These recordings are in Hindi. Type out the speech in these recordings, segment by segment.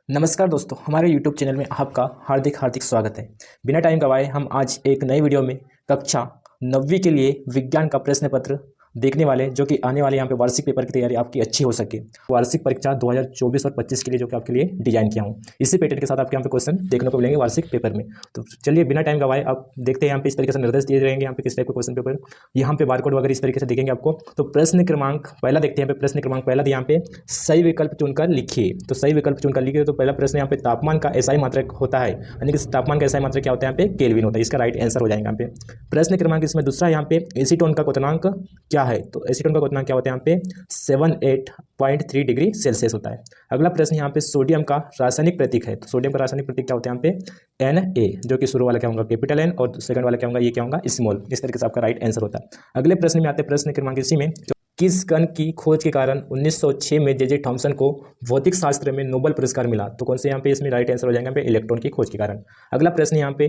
नमस्कार दोस्तों, हमारे YouTube चैनल में आपका हार्दिक हार्दिक स्वागत है। बिना टाइम गवाए हम आज एक नई वीडियो में कक्षा 9वीं के लिए विज्ञान का प्रश्न पत्र देखने वाले, जो कि आने वाले यहाँ पे वार्षिक पेपर की तैयारी आपकी अच्छी हो सके। वार्षिक परीक्षा 2024 और 25 के लिए जो कि आपके लिए डिजाइन किया हूँ, इसी पैटर्न के साथ आपके यहाँ पे क्वेश्चन देखने को मिलेंगे वार्षिक पेपर में। तो चलिए बिना टाइम गवाए आप देखते हैं यहाँ पे इस तरीके से निर्देश दिए जाएंगे, यहाँ पे किस टाइप का क्वेश्चन पेपर, यहाँ पे बारकोड वगैरह इस तरीके से देखेंगे आपको। तो प्रश्न क्रमांक पहला देखते हैं। प्रश्न क्रमांक पहला यहाँ पे सही विकल्प चुनकर लिखिए। तो सही विकल्प चुनकर लिखिए। तो पहला प्रश्न यहाँ पे तापमान का एसआई मात्रक होता है, यानी कि तापमान का एसआई मात्रक क्या होता है, यहाँ पे केल्विन होता है। इसका राइट आंसर हो जाएगा यहाँ पे। प्रश्न क्रमांक इसमें दूसरा यहाँ पे एसीटोन का क्वथनांक क्या है। तो एसीटोन का क्वथनांक क्या होता है, यहाँ पे 78.3 डिग्री सेल्सियस होता है। अगला प्रश्न यहाँ पे सोडियम का रासायनिक प्रतीक है। तो सोडियम का रासायनिक प्रतीक क्या होता है, यहाँ पे Na, जो कि शुरू वाला क्या होगा कैपिटल N और सेकंड वाला क्या होगा, ये क्या होगा स्मॉल। इस तरीके से आपका राइट आंसर होता है। अगले प्रश्न में आते हैं। प्रश्न क्रमांक इसी में किस कण की खोज के कारण 1906 में जे थॉमसन को भौतिक शास्त्र में नोबेल पुरस्कार मिला। तो कौन से यहाँ पे इसमें राइट आंसर हो जाएगा, यहाँ पे इलेक्ट्रॉन की खोज के कारण। अगला प्रश्न यहाँ पे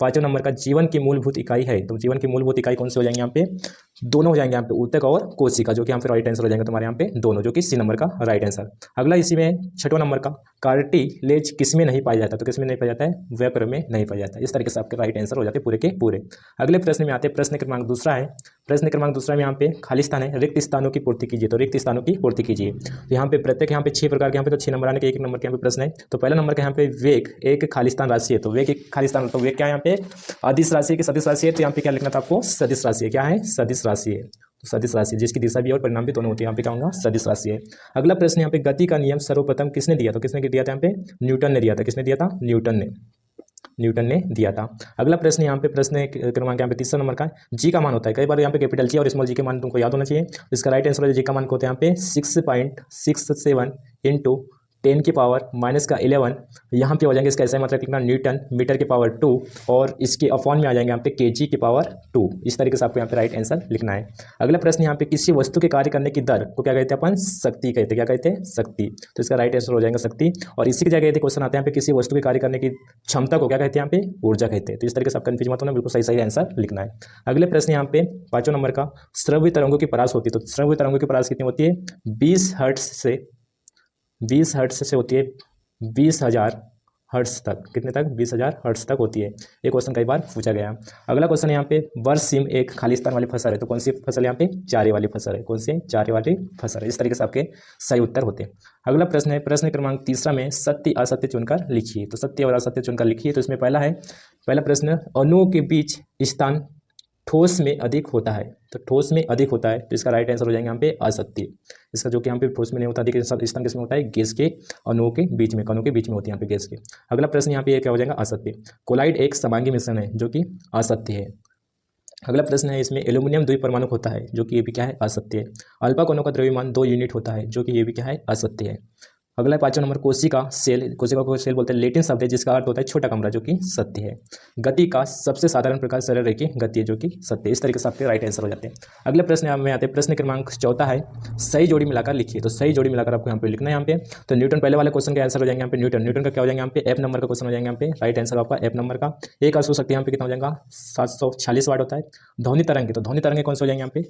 5वें नंबर का जीवन की मूलभूत इकाई है। तो जीवन की मूलभूत इकाई कौन से हो जाएंगे, यहाँ पे दोनों हो जाएंगे, यहाँ पे ऊतक और कोशिका, जो कि यहाँ पे राइट आंसर हो जाएंगे तुम्हारे यहाँ पे दोनों, जो कि सी नंबर का राइट आंसर। अगला इसी में 6वें नंबर का कार्टिलेज किसमें नहीं पाया जाता। तो किसमें नहीं पाया जाता है, वेपर में नहीं पाया जाता है। इस तरीके से आपके राइट आंसर हो जाते हैं पूरे के पूरे। अगले प्रश्न में आते हैं। प्रश्न क्रमांक दूसरा है। प्रश्न क्रमांक दूसरा में यहाँ पे खाली स्थान है, रिक्त स्थानों की पूर्ति कीजिए। तो रिक्त स्थानों की पूर्ति कीजिए। तो यहाँ पे प्रत्येक यहाँ पे 6 प्रकार के यहाँ पे तो 6 नंबर आने के 1 नंबर के यहाँ पे प्रश्न है। तो पहला नंबर का यहाँ पे वेग एक खाली स्थान राशि है। तो वेग एक खाली स्थान, तो वेग क्या है, यहाँ पे अदिश राशि की सदिश राशि है। तो यहाँ पे क्या लिखना था आपको, सदिश राशि है। क्या है, सदिश राशि है। तो सदिश राशि जिसकी दिशा भी और परिणाम भी दोनों होती है, यहाँ पे क्या होगा, सदिश राशि है। अगला प्रश्न यहाँ पे गति का नियम सर्वप्रथम किसने दिया। तो किसने दिया था, यहाँ पे न्यूटन ने दिया था। किसने दिया था, न्यूटन ने दिया था। अगला प्रश्न यहाँ पे प्रश्न क्रमांक यहाँ पे 3 नंबर का जी का मान होता है। कई बार यहाँ पे कैपिटल जी और स्मॉल जी के मान तुमको याद होना चाहिए। इसका राइट आंसर जी का मान होता है यहाँ पे 6.67 इंटू 10 की पावर माइनस का 11। यहाँ पे हो जाएंगे इसका ऐसा मात्रक लिखना न्यूटन मीटर की पावर 2, और इसके अपॉन में आ जाएंगे यहाँ पे केजी की पावर 2। इस तरीके से आपको यहाँ पे राइट आंसर लिखना है। अगला प्रश्न यहाँ पे किसी वस्तु के कार्य करने की दर को क्या कहते हैं, अपन शक्ति कहते हैं। क्या कहते हैं, शक्ति। तो इसका राइट आंसर हो जाएगा शक्ति। और इसी की जगह यदि क्वेश्चन आते हैं यहाँ पे किसी वस्तु के कार्य करने की क्षमता को क्या कहते हैं, यहाँ पे ऊर्जा कहते हैं। तो इस तरीके से आप कंफ्यूज मत होना, बिल्कुल सही सही आंसर लिखना है। अगले प्रश्न यहाँ पे 5वें नंबर का श्रव्य तरंगों की परास होती है। तो श्रव्य तरंगों की परास कितनी होती है, 20 हर्ट्ज से होती है 20,000 हर्ट्ज तक। कितने तक, 20,000 हर्ट्ज तक होती है। ये क्वेश्चन कई बार पूछा गया। अगला क्वेश्चन यहाँ पे वर्षिम एक खाली स्थान वाली फसल है। तो कौन सी फसल यहाँ पे, चारे वाली फसल है। कौन सी, चारे वाली फसल है। इस तरीके से आपके सही उत्तर होते हैं। अगला प्रश्न है प्रश्न क्रमांक 3 में सत्य असत्य चुनकर लिखिए। तो सत्य और असत्य चुनकर लिखिए। तो इसमें पहला प्रश्न अणुओं के बीच स्थान ठोस में अधिक होता है। तो ठोस में अधिक होता है, तो इसका राइट आंसर हो जाएगा यहाँ पे असत्य। इसका जो कि यहाँ पे ठोस में नहीं होता, अधिक स्थान किसमें होता है, गैस के अणुओं के बीच में, कणों के बीच में होती है यहाँ पे गैस के। अगला प्रश्न यहाँ पे क्या हो जाएगा, असत्य। कोलाइड एक समांगी मिश्रण है, जो कि असत्य है। अगला प्रश्न है इसमें एल्यूमिनियम द्विपरमाणुक होता है, जो कि ये भी क्या है, असत्य है। अल्फा कणों का द्रव्यमान 2 यूनिट होता है, जो कि ये भी क्या है, असत्य है। अगला 5वां नंबर कोशिका को सेल बोलते हैं, लैटिन शब्द है जिसका अर्थ होता है छोटा कमरा, जो कि सत्य है। गति का सबसे साधारण प्रकार सरल रेखीय गति है, जो कि सत्य है। इस तरीके से आपके राइट आंसर हो जाते हैं। अगले प्रश्न में आते हैं। प्रश्न क्रमांक 4 है सही जोड़ी मिलाकर लिखिए। तो सही जोड़ी मिलाकर आपको यहाँ पे लिखना है। यहाँ पे तो न्यूटन पहले वाले क्वेश्चन का आंसर हो जाएंगे यहाँ पे न्यूटन का क्या हो जाएगा, यहाँ पे F नंबर का क्वेश्चन हो जाएगा। यहाँ पे राइट आंसर आपका F नंबर का। एक अश्व शक्ति यहाँ पे कितना हो जाएगा, 746 वाट होता है। ध्वनि तरंग, तो ध्वनि तरंग कौन से हो जाएंगे यहाँ पे,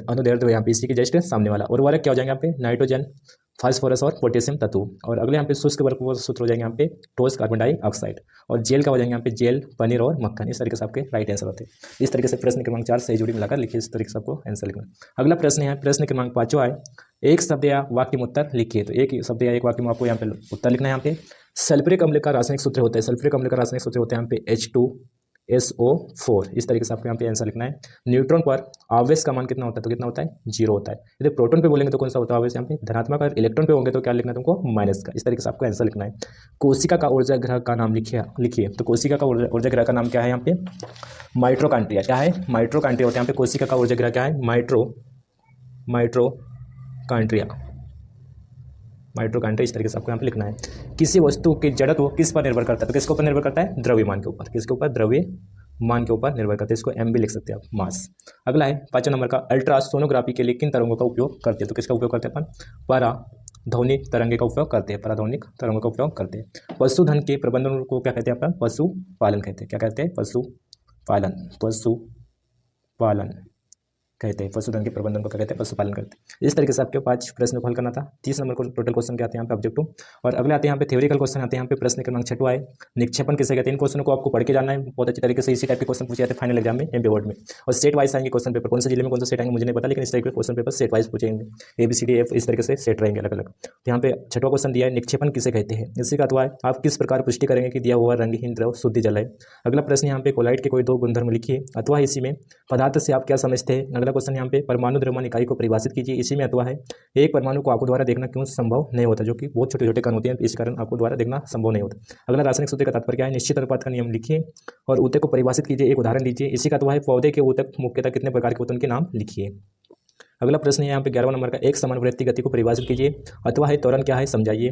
अनुदैर्ध्य यहाँ पे इसी के जस्ट सामने वाला। उर्वरक क्या हो जाएगा यहाँ पे, नाइट्रोजन, फास्फोरस और पोटेशियम तत्व। और अगले यहाँ पे शुष्क वर्ग सूत्र हो जाएंगे यहाँ पे ठोस कार्बन डाइऑक्साइड। और जेल का हो जाएंगे यहाँ पे जेल, पनीर और मक्खन। इस तरीके से आपके राइट आंसर होते हैं। इस तरीके से प्रश्न क्रमांक 4 सही जोड़ी मिलाकर लिखिए। इस तरीके से आपको आंसर लिखना। अगला प्रश्न है प्रश्न क्रमांक 5 है एक शब्द या वाक्य में उत्तर लिखिए। तो एक शब्द या एक वाक्य में आपको यहाँ पे उत्तर लिखना है। यहाँ पे सल्फ्यूरिक अम्ल का रासायनिक सूत्र होता है। सल्फ्यूरिक अम्ल का रासायनिक सूत्र होता है यहाँ पे H2SO4। इस तरीके से आपको यहाँ पे आंसर लिखना है। न्यूट्रॉन पर आवेश का मान कितना होता है, तो कितना होता है, 0 होता है। यदि प्रोटॉन पे बोलेंगे तो कौन सा होता है आवेश, यहाँ पे धनात्मक। और इलेक्ट्रॉन पे होंगे तो क्या लिखना है तुमको, माइनस का। इस तरीके से आपको आंसर लिखना है। कोशिका का ऊर्जा ग्रह का नाम लिखिए। तो कोशिका का ऊर्जा ग्रह का नाम क्या है, यहाँ पे माइट्रोकॉन्ड्रिया। क्या है, माइट्रोकॉन्ड्रिया होता है। यहाँ पे कोशिका का ऊर्जा ग्रह क्या है, माइट्रोकॉन्ड्रिया। इस तरीके से आपको यहाँ पे लिखना है। किसी वस्तु की जड़त्व किस पर निर्भर करता है, तो किसके ऊपर निर्भर करता है, द्रव्यमान के ऊपर। किसके ऊपर, द्रव्यमान के ऊपर निर्भर करता है। इसको एम भी लिख सकते हैं आप, मास। अगला है 5वें नंबर का अल्ट्रासोनोग्राफी के लिए किन तरंगों का उपयोग करते हैं। तो किसका उपयोग करते हैं अपन, पराध्वनिक तरंगे का उपयोग करते हैं। पराध्वनिक तरंगों का उपयोग करते हैं। पशुधन के प्रबंधन को क्या कहते हैं अपन, पशुपालन कहते हैं। क्या कहते हैं, पशुपालन। कहते हैं, पशुधन के प्रबंधन को क्या कहते हैं, पशुपालन करते हैं। इस तरीके से आपके 5 प्रश्न को हल करना था। 30 नंबर को टोटल क्वेश्चन के आते हैं यहाँ पे ऑब्जेक्टिव। और अगले आते हैं यहाँ पे थ्योरिकल क्वेश्चन आते हैं। यहाँ पे प्रश्न क्रमांक 6वां है, निक्षेपण किसे कहते हैं। इन क्वेश्चन को आपको पढ़ के जाना है बहुत अच्छी तरीके से। इसी टाइप के क्वेश्चन पूछे जाते हैं फाइनल एग्जाम में, एमपी बोर्ड में। और सेट वाइज आएंगे क्वेश्चन पेपर, कौन से जिले में कौन सा सेट आएंगे मुझे नहीं पता, लेकिन इस तरीके के क्वेश्चन पेपर सेट वाइज पूछेंगे। ABCD F इस तरीके से सेट रहेंगे अलग अलग। तो यहाँ पे 6वां क्वेश्चन दिया है, निक्षेपण किसे कहते हैं। इसी का अथवा आप किस प्रकार पुष्टि करेंगे कि दिया हुआ रंगहीन द्रव शुद्ध जल है। अगला प्रश्न यहाँ पे कोलाइट के कोई 2 गुणधर्म लिखिए, अथवा इसी में पदार्थ से आप क्या समझते हैं। अगला क्वेश्चन यहाँ पे परमाणु द्रव्यमान इकाई को परिभाषित कीजिए। इसी में अथवा है एक परमाणु को आंखों द्वारा देखना क्यों संभव नहीं होता, जो कि बहुत छोटे छोटे कण होते हैं, इस कारण आंखों द्वारा देखना संभव नहीं होता। अगला रासायनिक सूत्र का तात्पर्य क्या है। निश्चित अनुपात का नियम लिखिए और ऊतक को परिभाषित कीजिए, एक उदाहरण दीजिए। इसी का अथवा है पौधे के ऊतक मुख्यतः कितने प्रकार के होते हैं, उनके नाम लिखिए। अगला प्रश्न है यहाँ पे 11वां नंबर का, एक समानुवर्ती गति को परिभाषित कीजिए, अथवा है त्वरण क्या है समझाइए।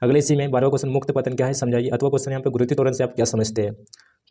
अगले इसी में 12वां क्वेश्चन मुक्त पतन क्या है समझाइए, अथवा क्वेश्चन यहाँ पे गुरुत्वीय त्वरण से आप क्या समझते हैं।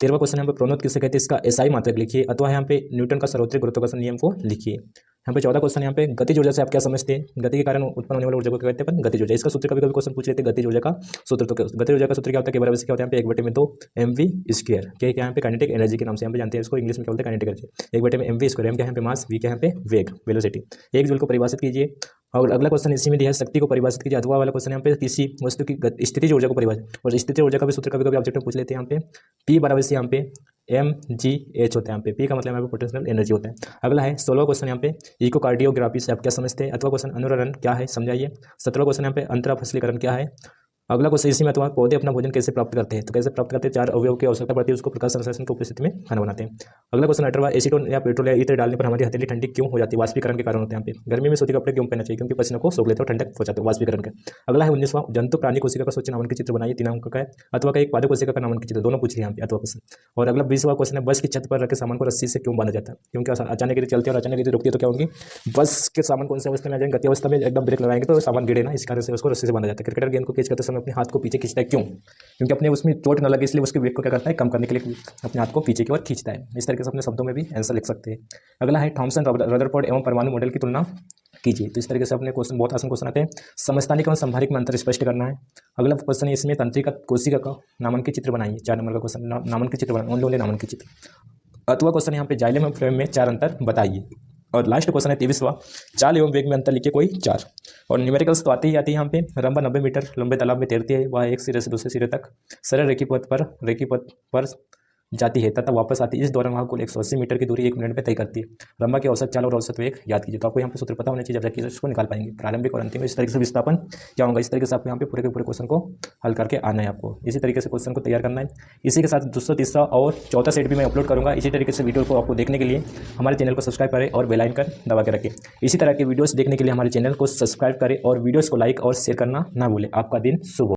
13वां क्वेश्चन यहाँ पे प्रणोद किसे कहते हैं, इसका एसआई मात्रक लिखिए, अथवा यहाँ पे न्यूटन का सर्वोत्तम गुरुत्वाकर्षण नियम को लिखिए। यहाँ पे 14 क्वेश्चन यहाँ पे गतिज ऊर्जा से आप क्या समझते हैं। गति के कारण उत्पन्न होने वाले ऊर्जा को क्या कहते हैं, गतिज ऊर्जा। इसका सूत्र कभी कभी क्वेश्चन पूछ लेते हैं, गतिज ऊर्जा का सूत्र। तो गतिज ऊर्जा का सूत्र क्या होता है, केवल क्या होता है, 1/2 mv²। क्या यहाँ पे काइनेटिक एनर्जी के नाम से यहाँ पे जानते हैं इसको, इंग्लिश में क्या बोलते हैं, काइनेटिक एनर्जी। 1/mv², m क्या यहाँ पे मास, v क्या यहाँ पे वेग, वेलोसिटी। 1 जूल को परिभाषित कीजिए। और अगला क्वेश्चन इसी में दिया है, शक्ति को परिभाषित कीजिए। अथवा वाला क्वेश्चन यहाँ पे किसी वस्तु की स्थितिज ऊर्जा को परिभाषित, और स्थितिज ऊर्जा का भी सूत्र कभी कभी ऑब्जेक्ट में पूछ लेते हैं। यहाँ पे P बराबर से यहाँ पे mgh होता है। यहाँ पे P का मतलब यहाँ पे पोटेंशियल एनर्जी होता है। अगला है 16वां क्वेश्चन यहाँ पे इकोकार्डियोग्राफी से आप क्या समझते हैं, अथवा क्वेश्चन अनुरणन क्या है समझाइए। 17वां क्वेश्चन यहाँ पे अंतरा फसलीकरण क्या है। अगला क्वेश्चन इसी में, अथवा पौधे अपना भोजन कैसे प्राप्त करते हैं। तो कैसे प्राप्त करते हैं, 4 अवयव की आवश्यकता पड़ती है, उसको प्रकाश संश्लेषण की उपस्थिति में खाना बनाते हैं। अगला क्वेश्चन 18वां, एसीटोन या पेट्रोल या इत्र डालने पर हमारी हथेली ठंडी क्यों हो जाती है, वाष्पीकरण के कारण होते हैं। यहाँ पे गर्मी में सूती कपड़े क्यों पहनना चाहिए, क्योंकि पसीने को सोख लेते हैं और ठंडक पहुंचाते हैं, वाष्पीकरण के। अगला है 19वां, जंतु प्राणी कोशिका का स्वच्छ नामन के चित्र बनाइए। 3 अंक का है, अथवा का एक पादप कोशिका का नामन के चित्र, दोनों पूछ लिया यहाँ पे अथवा क्वेश्चन। और अगला 20वां क्वेश्चन है, बस की छत पर रखे सामान को रस्सी से क्यों बांधा जाता है, क्योंकि अचानक यदि चलती है और अचानक यदि रुकती है तो क्या होगी, बस के सामान कौन सी अवस्था में आ जाएंगे, गति अवस्था में एकदम ब्रेक लगाएंगे तो सामान गिरे ना, इस कारण से उसको रस्सी से बांधा जाता है। क्रिकेटर गेंद को कैच करते समय अपने हाथ को पीछे खींचता है, क्यों, क्योंकि अपने उसमें चोट न लगे, इसलिए उसके वेग को क्या करता है, कम करने के लिए अपने हाथ को पीछे की ओर खींचता है। इस तरीके से अपने शब्दों में भी आंसर लिख सकते हैं। अगला है थॉमसन रदरफोर्ड एवं परमाणु मॉडल की तुलना कीजिए। तो इस तरीके से अपने क्वेश्चन बहुत आसान क्वेश्चन आते हैं। समस्थानिक एवं संभारिक में अंतर स्पष्ट करना है। अगला क्वेश्चन है, इसमें तंत्रिका कोशिका का नामांकित चित्र बनाइए। 4 नंबर का क्वेश्चन, नामांकित चित्र बनाइए, ओनली नामांकित चित्र। अथवा क्वेश्चन यहाँ पे जाइलम एवं फ्लोएम में 4 अंतर बताइए। और लास्ट क्वेश्चन है 23वां, चाल एवं वेग में अंतर लिखिए कोई 4। और न्यूमेरिकल्स तो आती ही आती है। यहाँ पे रंबा 90 मीटर लंबे तालाब में तैरती है, वह एक सिरे से दूसरे सिरे तक सरल रेखी पथ पर जाती है तथा वापस आती है। इस दौरान वहाँ कुल 180 मीटर की दूरी 1 मिनट में तय करती है। रंबा की औसत चाल और औसत वेग याद कीजिए। तो आपको यहाँ पे सूत्र पता होना चाहिए, जब जाके इसको निकाल पाएंगे। प्रारंभिक और अंतिम इस तरीके से विस्थापन क्या होगा, इस तरीके से आपको यहाँ पे पूरे के पूरे क्वेश्चन को हल करके आना है। आपको इसी तरीके से क्वेश्चन को तैयार करना है। इसी के साथ दूसरा, तीसरा और चौथा सेट भी मैं अपलोड करूँगा। इसी तरीके से वीडियो को आपको देखने के लिए हमारे चैनल को सब्सक्राइब करें और बेल आइकन दबा के रखें। इसी तरह के वीडियोस देखने के लिए हमारे चैनल को सब्सक्राइब करें और वीडियोस को लाइक और शेयर करना ना भूलें। आपका दिन शुभ हो।